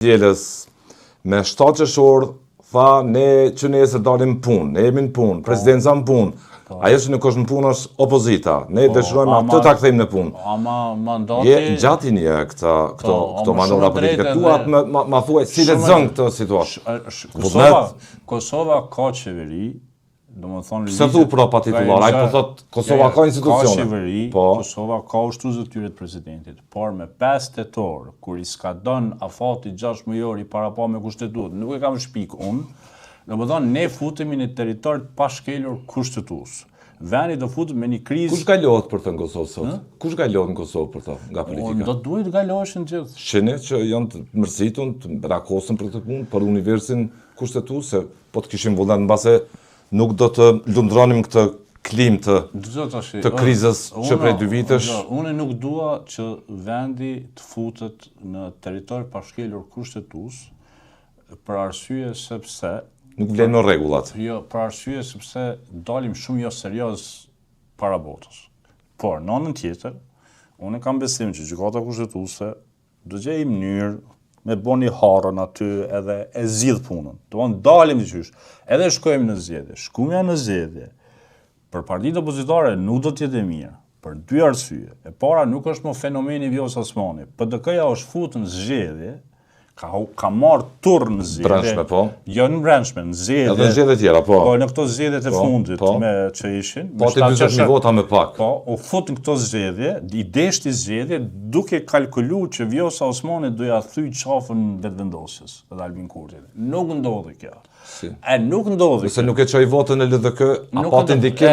Gjelës me 7 qershor tha ne që nesër dalim punë, ne jemi në punë, presidenca në punë. Ajo që nuk është në punë është opozita. Ne dëshirojmë atë ta kthejmë në punë. Ama mandati Gjati një këto manovra politike. Tuat ma thuaj si lexon këtë situatë. Kosova ka qeveri, domethënë se thu pra pa titullar, ai po thot Kosova ka institucione. Ka qeveri, Kosova ka ushtrues të tyre të presidentit, por me 5 tetor, kur i ska dën afati 6 mujor i parapa me kushtetues, nuk e kam shpik unë. Domethënë ne futemi në territor të pashkelur kushtetues. Veni do futet me një krizë. Kush galohet për të në Kosovë sot? Kush galohet në Kosovë për të nga politika? Do duhet galoheshin gjithë. Shene që janë të mërzitun, të rakosën për këtë punë, për universin kushtetues, se po të kishim vullnet mbase nuk do të lundronim këtë klim të krizës që prej 2 vitesh. Unë nuk dua që vendi të futet në territor pashkelur kushtetues për arsye sepse nuk vlen në rregullat. Jo, për arsye sepse dalim shumë jo serioz para botës. Por në anën tjetër, unë kam besim që gjykata kushtetuese do gjejë mënyrë me boni harën aty edhe e zgjidh punën. Domthonë dalim diçysh, edhe shkojmë në zgjedhje. Shkumja në zgjedhje për partitë opozitare nuk do të jetë e mirë, për 2 arsye. E para nuk është më fenomeni Vjosa Osmani. PDK-ja është futur në zgjedhje, ka marrë turr në zgjedhje. Brendshme, po. Jo në brendshme, në zgjedhje. Edhe në zgjedhje tjera, po. Po, në këto zgjedhjet e fundit me që ishin. Po, të 20.000 vota më pak. Po, u fut në këto zgjedhje, i deshti zgjedhje, duke kalkuluar që Vjosa Osmani do ja thyj qafën vetëvendosjes edhe Albin Kurtit. Nuk ndodhi kjo. Nuk ndodhi. Nëse nuk e çoi votën në LDK, apo të ndikim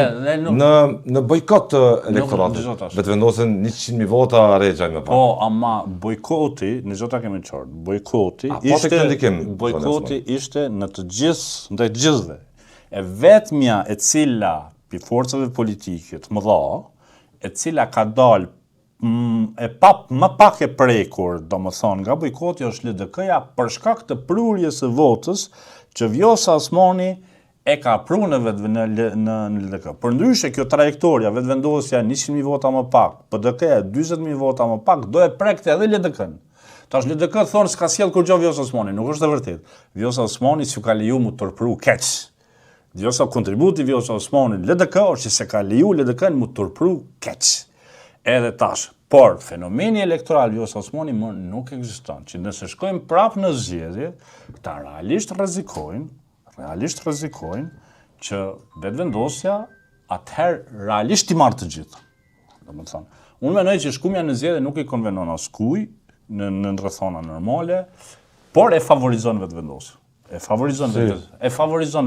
në bojkot të elektoratit. Vetëvendosën 100.000 vota rregjaj më pak. Po, ama bojkoti, në çdo ta kemi qartë. Bojkoti ishte në të gjithë, ndaj të gjithëve. E vetmja e cila pi forcave politike të mëdha, e cila ka dalë më pak e prekur, domethënë nga bojkoti është LDK-ja për shkak të prurjes së votës që Vjosa Osmani e ka prunë në LDK. Përndryshe kjo trajektoria, vetëvendosja 100.000 vota më pak, PDK-ja 40.000 vota më pak, do e prekte edhe LDK-n. Tash LDK thonë s'ka sjell kur gjë Vjosa Osmani, nuk është e vërtetë. Vjosa Osmani s'u ka leju mu turpru keq. Kontributi Vjosa Osmani në LDK është që se ka leju LDK-n mu turpru keq. Edhe tash, por fenomeni elektoral Vjosa Osmani më nuk ekziston. Që nëse shkojmë prapë në zgjedhje, ta realisht rrezikojnë që vetëvendosja atëherë realisht i marrë të gjithë. Domethënë, unë mendoj që shkumja në zgjedhje nuk i konvenon askujt në rrethona normale, por e favorizon vetëvendosjen. E favorizon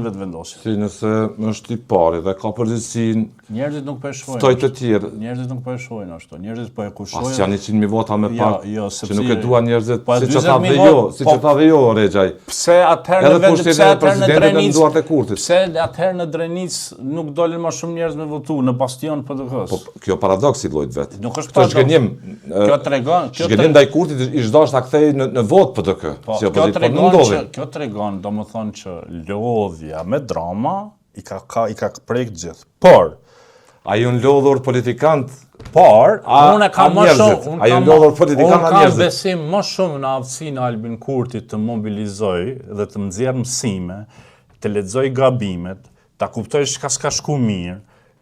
vetëvendosjen. Si nëse është i pari dhe ka përgjegjësinë, njerëzit nuk po e shohin. Ftoj të tjerë. Njerëzit nuk po e shohin ashtu. Njerëzit po e kushtojnë. As janë 100.000 vota më pak. Që nuk e duan njerëzit, siç e thave jo, Rexhaj. Pse atëherë në vend të Drenicë, pse atëherë në Drenicë nuk dolën më shumë njerëz me votu në bastion PDK-s? Po kjo paradoks i llojit vet. Nuk është paradoks. Kjo tregon, zgjenim ndaj Kurtit ish dashur ta kthej në vot PDK. Si opozit, po nuk ndodhi. Kjo tregon domethënë që lodhja me drama i ka prek gjithë. Por ai un lodhur politikant, unë kam më shumë, unë kam besim më shumë në aftësinë e Albin Kurtit të mobilizoj dhe të nxjerr mësime, të lexoj gabimet, ta kuptoj çka s'ka shku mirë,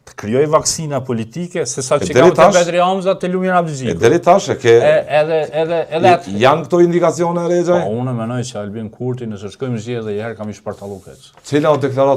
të krijoj vaksina politike, se sa që ka të Petri Hamza të Lumir Abdixhi. Deri tash e ke. Edhe janë këto indikacione Rexhaj? Po unë mendoj që Albin Kurti nëse shkojmë zgjedhje herë kam i shpartallu keq. Cila o deklaratë